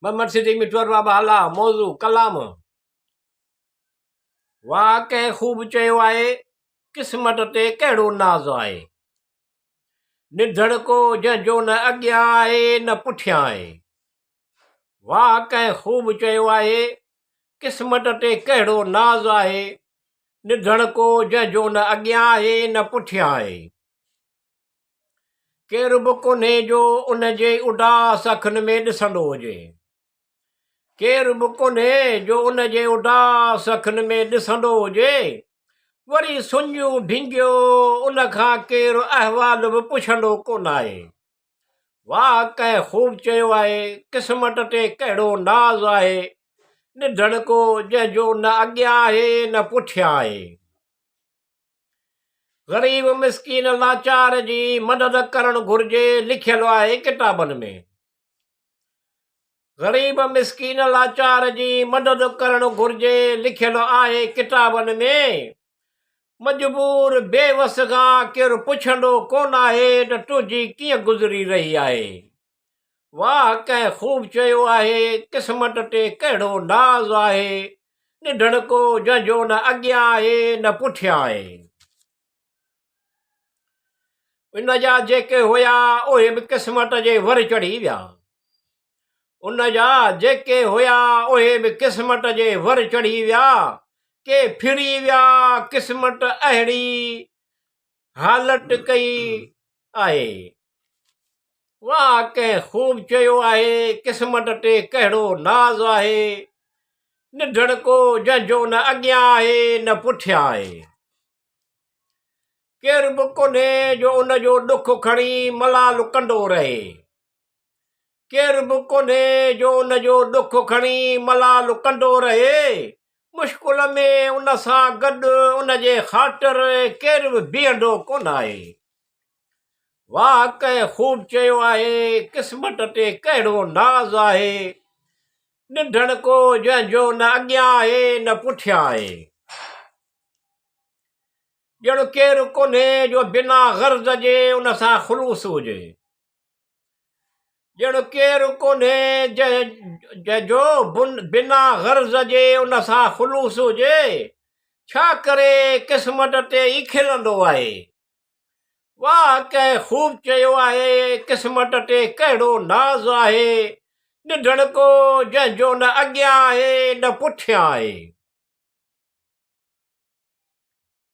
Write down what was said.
मोहम्मद सिद्दीक़ मिठवार बाबा हला मौज़ू कलाम। वाह कंहिं ख़ूब चयो आहे क़िस्मत ते कहिड़ो नाज़ आहे, निधड़ को जंहिंजो न अॻियां आहे न पुठियां आहे। वाह कंहिं ख़ूब चयो आहे क़िस्मत ते कहिड़ो नाज़ आहे, निधड़ को जंहिंजो न अॻियां आहे न पुठियां आहे। केरु बि कोन्हे जो उन जे उदास अखियुनि में ॾिसंदो हुजे, केरु बि कोन्हे जो उन जे उदास अखियुनि में ॾिसंदो हुजे। वरी सुञियूं ढिंगियो उन खां केरु अहवाल बि पुछंदो कोन आहे। वाह कंहिं ख़ूब चयो आहे क़िस्मत ते कहिड़ो नाज़ आहे, निधड़ को जंहिंजो न अॻियां आहे न पुठियां आहे। ग़रीब मिसकीन लाचार जी मदद करणु घुरिजे लिखियलु आहे किताबनि में। ग़रीब मिसकीन लाचार जी मदद करणु घुरिजे लिखियलु आहे किताबनि में। मजबूर बेवस खां केरु पुछंदो कोन आहे त तुंहिंजी कीअं गुज़री रही आहे। वाह कंहिं ख़ूब चयो आहे क़िस्मत ते कहिड़ो नाज़ आहे, निधड़ को जंहिंजो न अॻियां आहे न पुठियां आहे। इन जा जेके हुया उहे बि क़िस्मत जे वर चढ़ी विया, उन जा जेके हुया उहे बि क़िस्मत जे वर चढ़ी विया। के फिरी विया क़िस्मत अहिड़ी हालत कई आहे। वाह कंहिं ख़ूब चयो आहे क़िस्मत ते कहिड़ो नाज़ आहे, निधड़ को जंहिंजो न अॻियां आहे न पुठियां आहे। केरु बि कोन्हे जो उन जो ॾुख खणी मलाल कंदो रहे, केरु बि कोन्हे जो उन जो ॾुख खणी मलाल कंदो रहे। मुश्किल में उन सां गॾु उन जे ख़ातिर केरु बि बीहंदो कोन आहे। वाह कंहिं ख़ूब चयो आहे क़िस्मत ते कहिड़ो नाज़ आहे, निधड़ को जंहिंजो न अॻियां आहे न पुठियां आहे। ॼण केरु कोन्हे जो बिना गर्ज़ जे उन सां ख़ुलूस हुजे, ॼण केरु कोन्हे जंहिंजो बिना गर्ज़ जे उन सां ख़ुलूस हुजे। छा करे क़िस्मत ते ई खिलंदो आहे। वाह कंहिं ख़ूब चयो आहे क़िस्मत ते कहिड़ो नाज़ आहे, निधड़ को जंहिंजो न अॻियां आहे न पुठियां आहे।